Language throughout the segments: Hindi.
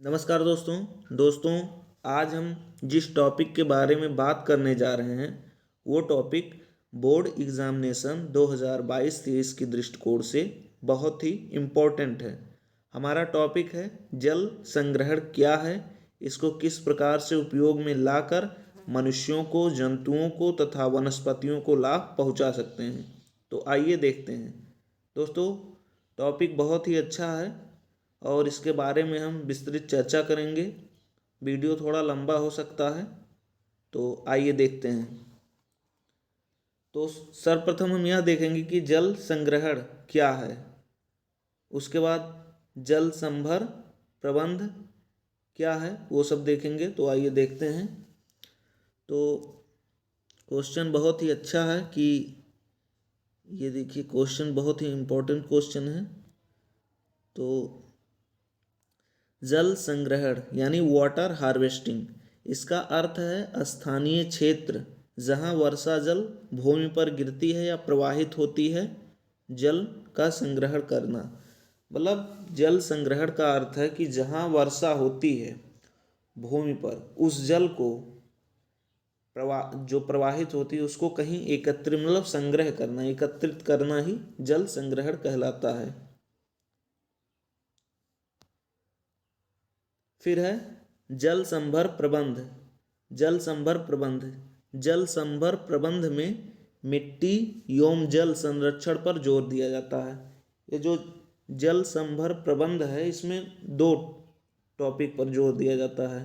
नमस्कार दोस्तों आज हम जिस टॉपिक के बारे में बात करने जा रहे हैं वो टॉपिक बोर्ड एग्ज़ामिनेशन 2022-23 की दृष्टिकोण से बहुत ही इम्पोर्टेंट है। हमारा टॉपिक है जल संग्रहण क्या है, इसको किस प्रकार से उपयोग में लाकर मनुष्यों को, जंतुओं को तथा वनस्पतियों को लाभ पहुंचा सकते हैं। तो आइए देखते हैं। दोस्तों, टॉपिक बहुत ही अच्छा है और इसके बारे में हम विस्तृत चर्चा करेंगे। वीडियो थोड़ा लंबा हो सकता है, तो आइए देखते हैं। तो सर्वप्रथम हम यह देखेंगे कि जल संग्रहण क्या है, उसके बाद जल संभर प्रबंध क्या है वो सब देखेंगे। तो आइए देखते हैं। तो क्वेश्चन बहुत ही अच्छा है कि ये देखिए, क्वेश्चन बहुत ही इम्पोर्टेंट क्वेश्चन है। तो जल संग्रहण यानी वाटर हार्वेस्टिंग, इसका अर्थ है स्थानीय क्षेत्र जहां वर्षा जल भूमि पर गिरती है या प्रवाहित होती है, जल का संग्रहण करना। मतलब जल संग्रहण का अर्थ है कि जहां वर्षा होती है भूमि पर, उस जल को जो प्रवाहित होती है उसको कहीं एकत्रित, मतलब संग्रह करना, एकत्रित करना ही जल संग्रहण कहलाता है। फिर है जल संभर प्रबंध। जल संभर प्रबंध, जल संभर प्रबंध में मिट्टी एवं जल संरक्षण पर जोर दिया जाता है। ये जो जल संभर प्रबंध है, इसमें दो टॉपिक पर जोर दिया जाता है।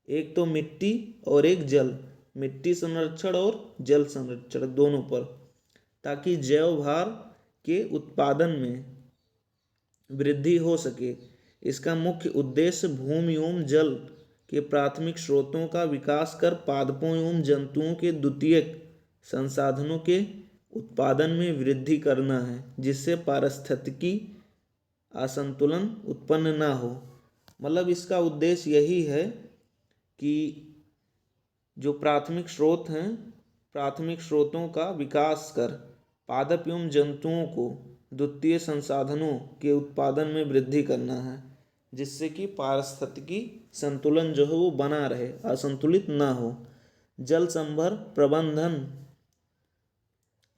एक तो मिट्टी और एक जल, मिट्टी संरक्षण और जल संरक्षण दोनों पर, ताकि जैव भार के उत्पादन में वृद्धि हो सके। इसका मुख्य उद्देश्य भूमि एवं जल के प्राथमिक स्रोतों का विकास कर पादपों एवं जंतुओं के द्वितीयक संसाधनों के उत्पादन में वृद्धि करना है, जिससे पारिस्थितिकी असंतुलन उत्पन्न ना हो। मतलब इसका उद्देश्य यही है कि जो प्राथमिक स्रोत हैं, प्राथमिक स्रोतों का विकास कर पादप एवं जंतुओं को द्वितीय संसाधनों के उत्पादन में वृद्धि करना है, जिससे कि पारिस्थितिकी संतुलन जो है वो बना रहे, असंतुलित ना हो। जल संभर प्रबंधन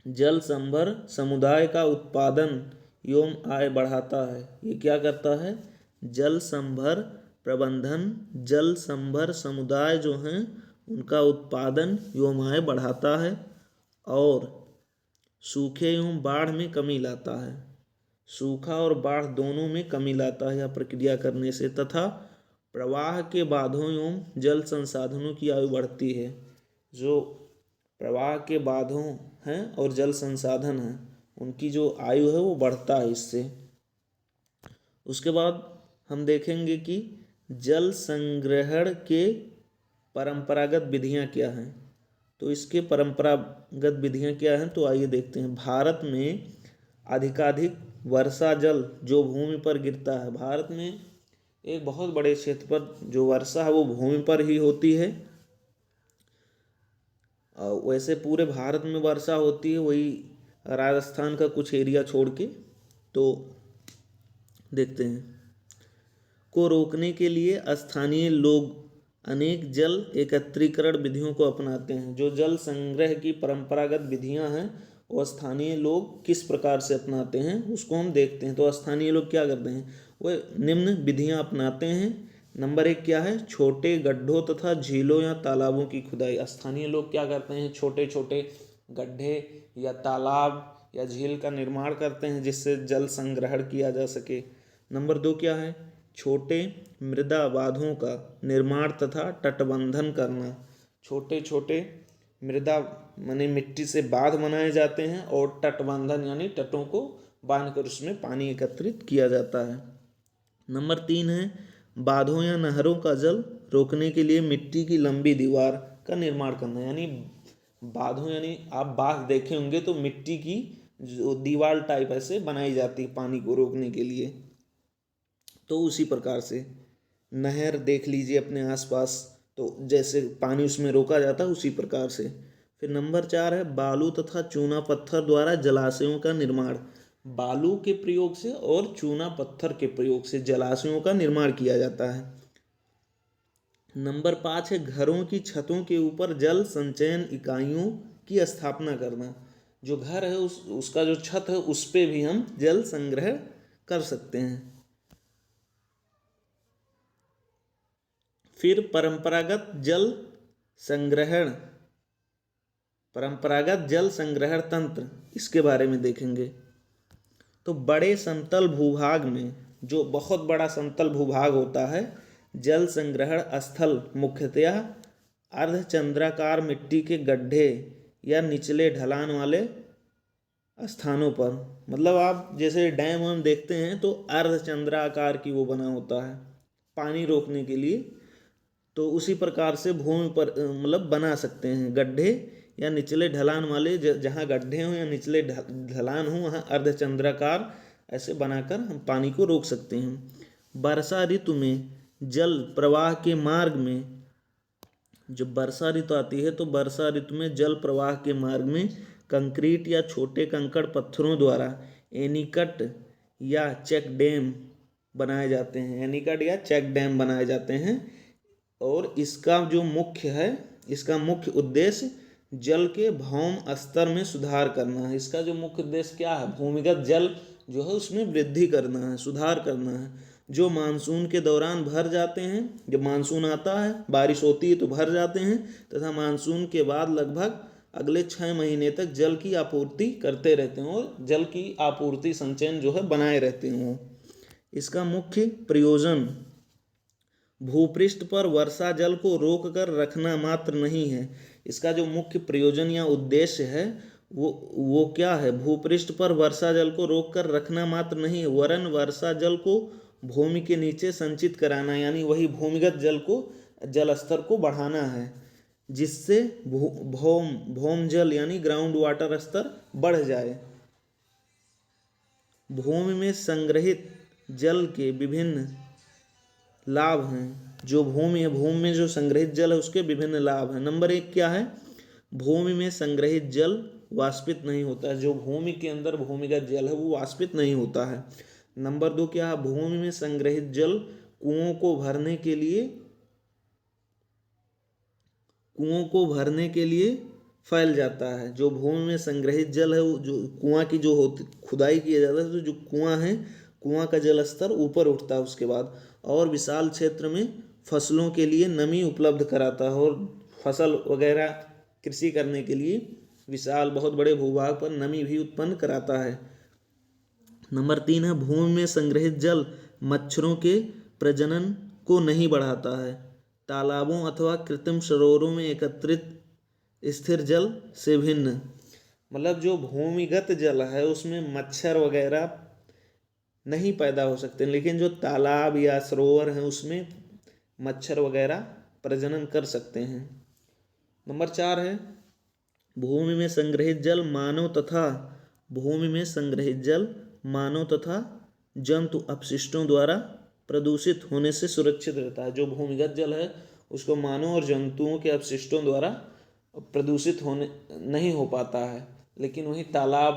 जल संभर समुदाय का उत्पादन एवं आय बढ़ाता है। ये क्या करता है? जल संभर प्रबंधन जल संभर समुदाय जो हैं उनका उत्पादन एवं आय बढ़ाता है और सूखे एवं बाढ़ में कमी लाता है। सूखा और बाढ़ दोनों में कमी लाता है यह प्रक्रिया करने से, तथा प्रवाह के बांधों एवं जल संसाधनों की आयु बढ़ती है। जो प्रवाह के बांधों हैं और जल संसाधन हैं उनकी जो आयु है वो बढ़ता है इससे। उसके बाद हम देखेंगे कि जल संग्रहण के परंपरागत विधियां क्या हैं। तो इसके परंपरागत विधियां क्या हैं, तो आइए देखते हैं। भारत में अधिकाधिक वर्षा जल जो भूमि पर गिरता है, भारत में एक बहुत बड़े क्षेत्र पर जो वर्षा है वो भूमि पर ही होती है। वैसे पूरे भारत में वर्षा होती है, वही राजस्थान का कुछ एरिया छोड़ के। तो देखते हैं। को रोकने के लिए स्थानीय लोग अनेक जल एकत्रीकरण विधियों को अपनाते हैं। जो जल संग्रह की परंपरागत विधियां हैं वो स्थानीय लोग किस प्रकार से अपनाते हैं उसको हम देखते हैं। तो स्थानीय लोग क्या करते हैं, वो निम्न विधियां अपनाते हैं। नंबर 1 क्या है? छोटे गड्ढों तथा झीलों या तालाबों की खुदाई। स्थानीय लोग क्या करते हैं? छोटे छोटे गड्ढे या तालाब या झील का निर्माण करते हैं जिससे जल संग्रहण किया जा सके। नंबर 2 क्या है? छोटे मृदा बांधों का निर्माण तथा तटबंधन करना। छोटे छोटे मृदा माने मिट्टी से बांध बनाए जाते हैं और तटबंधन यानी तटों को बांधकर उसमें पानी एकत्रित किया जाता है। नंबर 3 है बांधों या नहरों का जल रोकने के लिए मिट्टी की लंबी दीवार का निर्माण करना। यानी बांधों यानी आप बांध देखे होंगे तो मिट्टी की जो दीवार टाइप ऐसे बनाई जाती है पानी को रोकने के लिए। तो उसी प्रकार से नहर देख लीजिए अपने आसपास, तो जैसे पानी उसमें रोका जाता है उसी प्रकार से। फिर नंबर 4 है बालू तथा चूना पत्थर द्वारा जलाशयों का निर्माण। बालू के प्रयोग से और चूना पत्थर के प्रयोग से जलाशयों का निर्माण किया जाता है। नंबर 5 है घरों की छतों के ऊपर जल संचयन इकाइयों की स्थापना करना। जो घर है उसका जो छत है उस पे भी हम जल संग्रह कर सकते हैं। फिर परंपरागत जल संग्रहण तंत्र, इसके बारे में देखेंगे। तो बड़े समतल भूभाग में, जो बहुत बड़ा समतल भूभाग होता है, जल संग्रहण स्थल मुख्यतया अर्धचंद्राकार मिट्टी के गड्ढे या निचले ढलान वाले स्थानों पर, मतलब आप जैसे डैम हम देखते हैं तो अर्धचंद्राकार की वो बना होता है पानी रोकने के लिए, तो उसी प्रकार से भूमि पर मतलब बना सकते हैं गड्ढे या निचले ढलान वाले, जहाँ गड्ढे हों या निचले ढलान हो वहाँ अर्धचंद्राकार ऐसे बनाकर हम पानी को रोक सकते हैं। वर्षा ऋतु में जल प्रवाह के मार्ग में, जब वर्षा ऋतु आती है तो वर्षा ऋतु में जल प्रवाह के मार्ग में कंक्रीट या छोटे कंकड़ पत्थरों द्वारा एनीकट या चेक डैम बनाए जाते हैं। एनीकट या चेक डैम बनाए जाते हैं और इसका मुख्य उद्देश्य जल के भौम स्तर में सुधार करना है। इसका जो मुख्य उद्देश्य क्या है, भूमिगत जल जो है उसमें वृद्धि करना है, सुधार करना है। जो मानसून के दौरान भर जाते हैं, जब मानसून आता है बारिश होती है तो भर जाते हैं, तथा मानसून के बाद लगभग अगले 6 महीने तक जल की आपूर्ति करते रहते हैं और जल की आपूर्ति संचयन जो है बनाए रहते हैं। इसका मुख्य प्रयोजन भूपृष्ठ पर वर्षा जल को रोक कर रखना मात्र नहीं है। इसका जो मुख्य प्रयोजन या उद्देश्य है वो क्या है, भूपृष्ठ पर वर्षा जल को रोक कर रखना मात्र नहीं है, वरन वर्षा जल को भूमि के नीचे संचित कराना, यानी वही भूमिगत जल को, जल स्तर को बढ़ाना है, जिससे भौम जल यानी ग्राउंड वाटर स्तर बढ़ जाए। भूमि में संग्रहित जल के विभिन्न लाभ हैं। जो भूमि है, भूमि में जो संग्रहित जल है उसके विभिन्न लाभ हैं। नंबर 1 क्या है, भूमि में संग्रहित जल वाष्पित नहीं होता है। जो भूमि के अंदर भूमिगत जल है वो वाष्पित नहीं होता है। नंबर 2 क्या है, भूमि में संग्रहित जल कुओं को भरने के लिए फैल जाता है। जो भूमि में संग्रहित जल है वो जो कुआं की जो होती खुदाई किया जाता है तो जो कुआं है, कुआं का जल स्तर ऊपर उठता है उसके बाद, और विशाल क्षेत्र में फसलों के लिए नमी उपलब्ध कराता है और फसल वगैरह कृषि करने के लिए विशाल बहुत बड़े भूभाग पर नमी भी उत्पन्न कराता है। नंबर 3 है, भूमि में संग्रहित जल मच्छरों के प्रजनन को नहीं बढ़ाता है। तालाबों अथवा कृत्रिम सरोवरों में एकत्रित स्थिर जल से भिन्न, मतलब जो भूमिगत जल है उसमें मच्छर वगैरह नहीं पैदा हो सकते, लेकिन जो तालाब या सरोवर है उसमें मच्छर वगैरह प्रजनन कर सकते हैं। नंबर 4 है, भूमि में संग्रहित जल मानव तथा जंतु अपशिष्टों द्वारा प्रदूषित होने से सुरक्षित रहता है। जो भूमिगत जल है उसको मानव और जंतुओं के अपशिष्टों द्वारा प्रदूषित होने नहीं हो पाता है, लेकिन वही तालाब,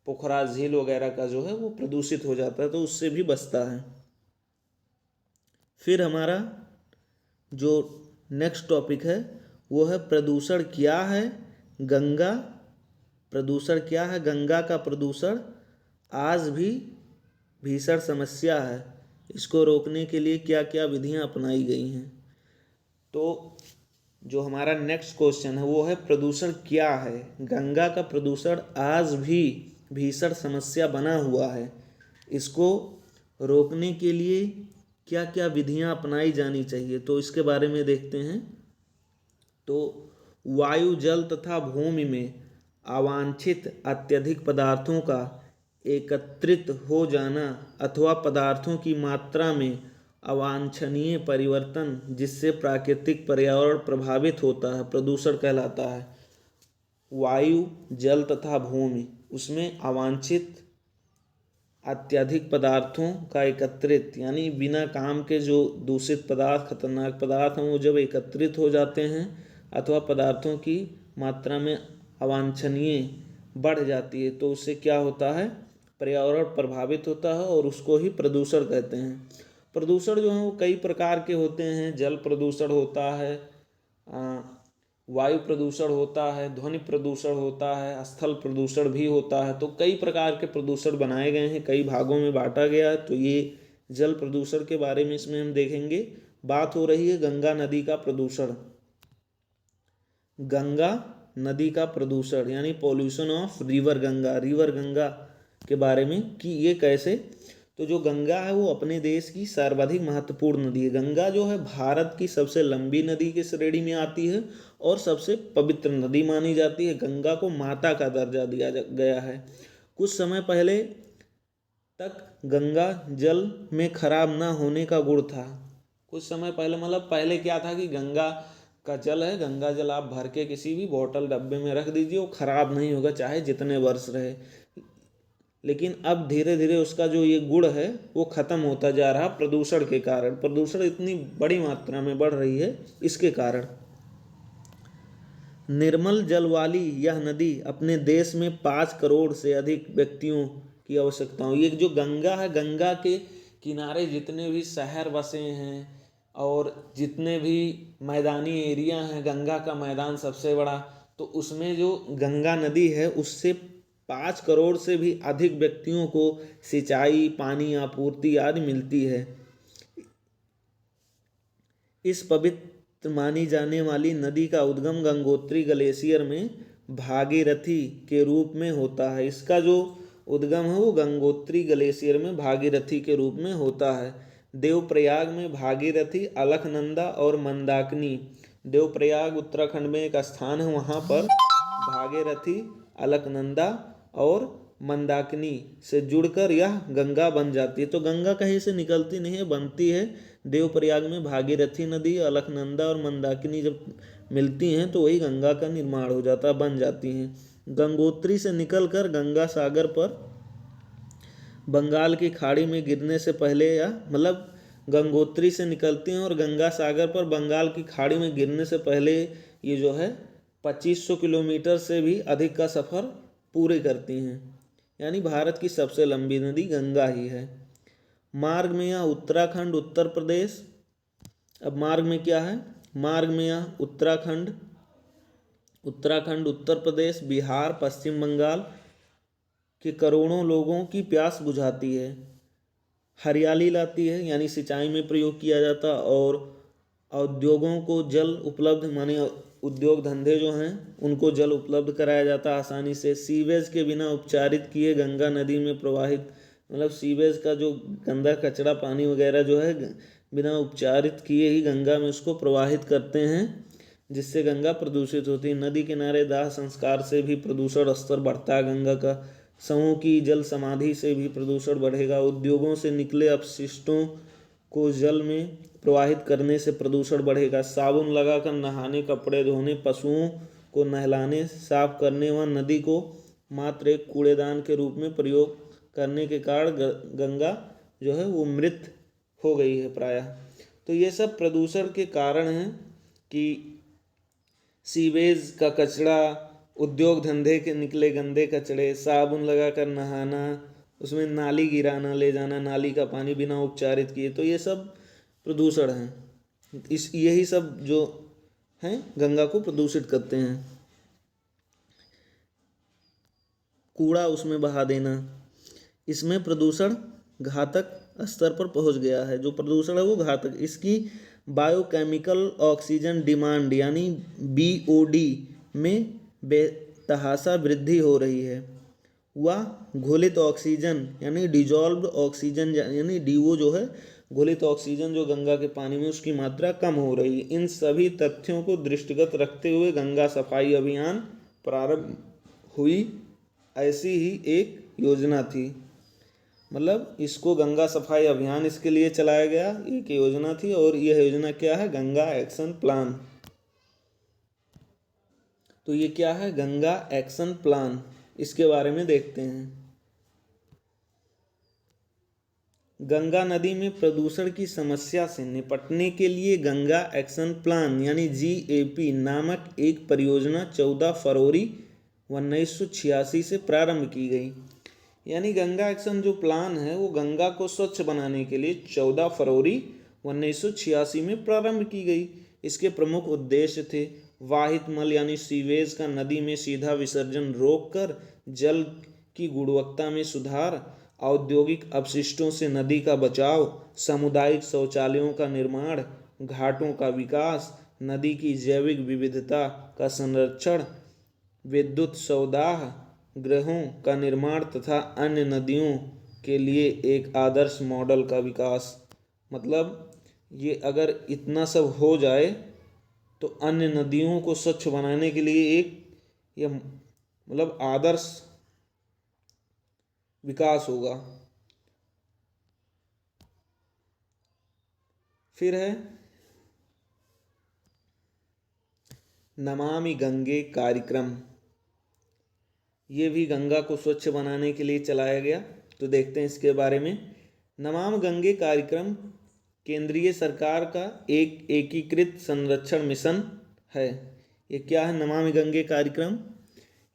पोखरा, झील वगैरह का जो है वो प्रदूषित हो जाता है तो उससे भी बचता है। फिर हमारा जो नेक्स्ट टॉपिक है वो है प्रदूषण क्या है। गंगा का प्रदूषण आज भी भीषण समस्या है। इसको रोकने के लिए क्या क्या विधियां अपनाई गई हैं। तो जो हमारा नेक्स्ट क्वेश्चन है वो है प्रदूषण क्या है। गंगा का प्रदूषण आज भी भीषण समस्या बना हुआ है। इसको रोकने के लिए क्या क्या विधियां अपनाई जानी चाहिए, तो इसके बारे में देखते हैं। तो वायु, जल तथा भूमि में अवांछित अत्यधिक पदार्थों का एकत्रित हो जाना अथवा पदार्थों की मात्रा में अवांछनीय परिवर्तन जिससे प्राकृतिक पर्यावरण प्रभावित होता है, प्रदूषण कहलाता है। वायु, जल तथा भूमि, उसमें अवांछित अत्यधिक पदार्थों का एकत्रित, यानी बिना काम के जो दूषित पदार्थ, खतरनाक पदार्थ हैं वो जब एकत्रित हो जाते हैं अथवा पदार्थों की मात्रा में अवांछनीय बढ़ जाती है तो उससे क्या होता है, पर्यावरण प्रभावित होता है और उसको ही प्रदूषण कहते हैं। प्रदूषण जो है वो कई प्रकार के होते हैं। जल प्रदूषण होता है, वायु प्रदूषण होता है, ध्वनि प्रदूषण होता है, स्थल प्रदूषण भी होता है। तो कई प्रकार के प्रदूषण बनाए गए हैं, कई भागों में बांटा गया है। तो ये जल प्रदूषण के बारे में इसमें हम देखेंगे। बात हो रही है गंगा नदी का प्रदूषण। गंगा नदी का प्रदूषण यानी pollution of river Ganga, river Ganga के बारे में कि ये कैसे। तो जो गंगा है वो अपने देश की सर्वाधिक महत्वपूर्ण नदी है। गंगा जो है भारत की सबसे लंबी नदी की श्रेणी में आती है और सबसे पवित्र नदी मानी जाती है। गंगा को माता का दर्जा दिया गया है। कुछ समय पहले तक गंगा जल में खराब ना होने का गुण था। कुछ समय पहले मतलब पहले क्या था कि गंगा का जल है, गंगा जल आप भर के किसी भी बोतल डब्बे में रख दीजिए, वो खराब नहीं होगा चाहे जितने वर्ष रहे। लेकिन अब धीरे धीरे उसका जो ये गुण है वो खत्म होता जा रहा प्रदूषण के कारण। प्रदूषण इतनी बड़ी मात्रा में बढ़ रही है इसके कारण। निर्मल जल वाली यह नदी अपने देश में 5 करोड़ से अधिक व्यक्तियों की आवश्यकताओं। ये जो गंगा है, गंगा के किनारे जितने भी शहर बसे हैं और जितने भी मैदानी एरिया हैं, गंगा का मैदान सबसे बड़ा, तो उसमें जो गंगा नदी है उससे 5 करोड़ से भी अधिक व्यक्तियों को सिंचाई, पानी आपूर्ति आदि मिलती है। इस पवित्र मानी जाने वाली नदी का उद्गम गंगोत्री ग्लेशियर में भागीरथी के रूप में होता है। इसका जो उद्गम है वो गंगोत्री ग्लेशियर में भागीरथी के रूप में होता है। देवप्रयाग में भागीरथी, अलकनंदा और मंदाकिनी। देवप्रयाग उत्तराखंड में एक स्थान है, वहाँ पर भागीरथी, अलकनंदा और मंदाकिनी से जुड़कर यह गंगा बन जाती है। तो गंगा कहीं से निकलती नहीं है, बनती है। देवप्रयाग में भागीरथी नदी, अलकनंदा और मंदाकिनी जब मिलती हैं तो वही गंगा का निर्माण हो जाता है, बन जाती हैं। गंगोत्री से निकलकर गंगा सागर पर बंगाल की खाड़ी में गिरने से पहले, या मतलब गंगोत्री से निकलती हैं और गंगा सागर पर बंगाल की खाड़ी में गिरने से पहले ये जो है 2500 किलोमीटर से भी अधिक का सफ़र पूरे करती हैं। यानी भारत की सबसे लंबी नदी गंगा ही है। मार्ग में यह उत्तराखंड, उत्तर प्रदेश। अब मार्ग में क्या है, मार्ग में यह उत्तराखंड, उत्तर प्रदेश, बिहार, पश्चिम बंगाल के करोड़ों लोगों की प्यास बुझाती है, हरियाली लाती है यानी सिंचाई में प्रयोग किया जाता, और औद्योगों को जल उपलब्ध माने उद्योग धंधे जो हैं उनको जल उपलब्ध कराया जाता आसानी से। सीवेज के बिना उपचारित किए गंगा नदी में प्रवाहित, मतलब सीवेज का जो गंदा कचरा पानी वगैरह जो है बिना उपचारित किए ही गंगा में उसको प्रवाहित करते हैं, जिससे गंगा प्रदूषित होती है। नदी किनारे दाह संस्कार से भी प्रदूषण स्तर बढ़ता है गंगा का। समूह की जल समाधि से भी प्रदूषण बढ़ेगा। उद्योगों से निकले अपशिष्टों को जल में प्रवाहित करने से प्रदूषण बढ़ेगा। साबुन लगाकर नहाने, कपड़े धोने, पशुओं को नहलाने, साफ करने व नदी को मात्र एक कूड़ेदान के रूप में प्रयोग करने के कारण गंगा जो है वो मृत हो गई है प्रायः। तो ये सब प्रदूषण के कारण हैं कि सीवेज का कचरा, उद्योग धंधे के निकले गंदे कचड़े, साबुन लगाकर नहाना, उसमें नाली गिराना, ले जाना नाली का पानी बिना उपचारित किए, तो ये सब प्रदूषण हैं। यही सब जो हैं गंगा को प्रदूषित करते हैं। कूड़ा उसमें बहा देना, इसमें प्रदूषण घातक स्तर पर पहुंच गया है। जो प्रदूषण है वो घातक, इसकी बायोकेमिकल ऑक्सीजन डिमांड यानी BOD में बेतहाशा वृद्धि हो रही है। वह घुलित ऑक्सीजन यानी डिजॉल्व्ड ऑक्सीजन यानी DO जो है, घुलित ऑक्सीजन जो गंगा के पानी में उसकी मात्रा कम हो रही है। इन सभी तथ्यों को दृष्टिगत रखते हुए गंगा सफाई अभियान प्रारंभ हुई। ऐसी ही एक योजना थी, मतलब इसको गंगा सफाई अभियान इसके लिए चलाया गया, एक योजना थी। और यह योजना क्या है, गंगा एक्शन प्लान। तो ये क्या है, गंगा एक्शन प्लान, इसके बारे में देखते हैं। गंगा नदी में प्रदूषण की समस्या से निपटने के लिए गंगा एक्शन प्लान यानी GAP नामक एक परियोजना 14 फरवरी 1986 से प्रारंभ की गई। यानी गंगा एक्शन जो प्लान है वो गंगा को स्वच्छ बनाने के लिए 14 फरवरी 1986 में प्रारंभ की गई। इसके प्रमुख उद्देश्य थे वाहित मल यानी सीवेज का नदी में सीधा विसर्जन रोककर जल की गुणवत्ता में सुधार, औद्योगिक अपशिष्टों से नदी का बचाव, सामुदायिक शौचालयों का निर्माण, घाटों का विकास, नदी की जैविक विविधता का संरक्षण, विद्युत सौदाह गृहों का निर्माण तथा अन्य नदियों के लिए एक आदर्श मॉडल का विकास। मतलब ये अगर इतना सब हो जाए तो अन्य नदियों को स्वच्छ बनाने के लिए एक ये मतलब आदर्श विकास होगा। फिर है नमामि गंगे कार्यक्रम। ये भी गंगा को स्वच्छ बनाने के लिए चलाया गया। तो देखते हैं इसके बारे में। नमामि गंगे कार्यक्रम केंद्रीय सरकार का एक एकीकृत संरक्षण मिशन है। ये क्या है नमामि गंगे कार्यक्रम?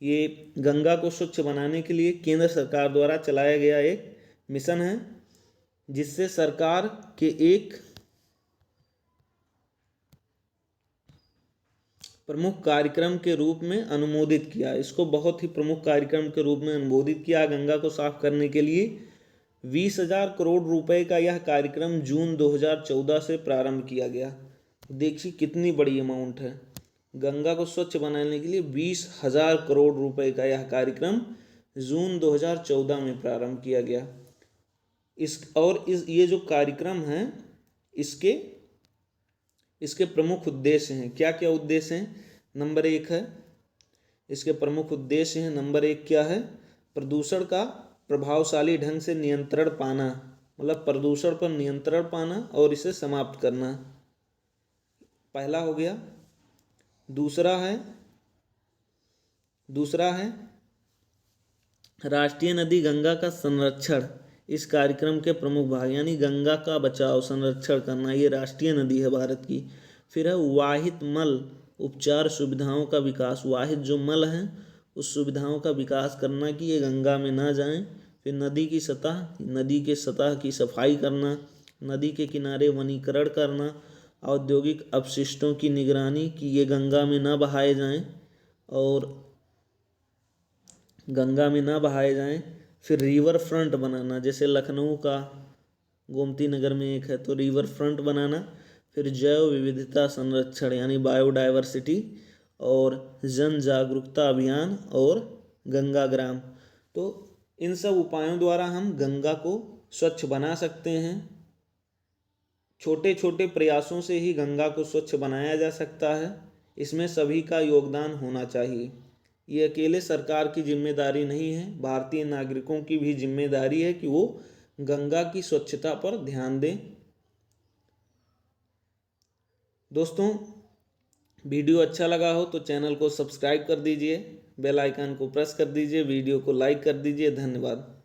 ये गंगा को स्वच्छ बनाने के लिए केंद्र सरकार द्वारा चलाया गया एक मिशन है, जिससे सरकार के एक प्रमुख कार्यक्रम के रूप में अनुमोदित किया। इसको बहुत ही प्रमुख कार्यक्रम के रूप में अनुमोदित किया। गंगा को साफ करने के लिए 20,000 करोड़ रुपए का यह कार्यक्रम जून 2014 से प्रारंभ किया गया। देखिए कितनी बड़ी अमाउंट है। गंगा को स्वच्छ बनाने के लिए 20,000 करोड़ रुपए का यह कार्यक्रम जून 2014 में प्रारंभ किया गया। ये जो कार्यक्रम है इसके प्रमुख उद्देश्य हैं। क्या क्या उद्देश्य हैं? नंबर 1 है इसके प्रमुख उद्देश्य हैं। नंबर 1 क्या है? प्रदूषण का प्रभावशाली ढंग से नियंत्रण पाना, मतलब प्रदूषण पर नियंत्रण पाना और इसे समाप्त करना, पहला हो गया। दूसरा है राष्ट्रीय नदी गंगा का संरक्षण। इस कार्यक्रम के प्रमुख भाग यानी गंगा का बचाव संरक्षण करना, ये राष्ट्रीय नदी है भारत की। फिर है वाहित मल उपचार सुविधाओं का विकास। वाहित जो मल हैं उस सुविधाओं का विकास करना कि ये गंगा में ना जाएं। फिर नदी के सतह की सफाई करना, नदी के किनारे वनीकरण करना, औद्योगिक अपशिष्टों की निगरानी कि ये गंगा में ना बहाए जाएं। फिर रिवर फ्रंट बनाना, जैसे लखनऊ का गोमती नगर में एक है तो रिवर फ्रंट बनाना। फिर जैव विविधता संरक्षण यानी बायोडाइवर्सिटी और जन जागरूकता अभियान और गंगा ग्राम। तो इन सब उपायों द्वारा हम गंगा को स्वच्छ बना सकते हैं। छोटे छोटे प्रयासों से ही गंगा को स्वच्छ बनाया जा सकता है। इसमें सभी का योगदान होना चाहिए। ये अकेले सरकार की जिम्मेदारी नहीं है, भारतीय नागरिकों की भी जिम्मेदारी है कि वो गंगा की स्वच्छता पर ध्यान दें। दोस्तों, वीडियो अच्छा लगा हो तो चैनल को सब्सक्राइब कर दीजिए, बेल आइकन को प्रेस कर दीजिए, वीडियो को लाइक कर दीजिए। धन्यवाद।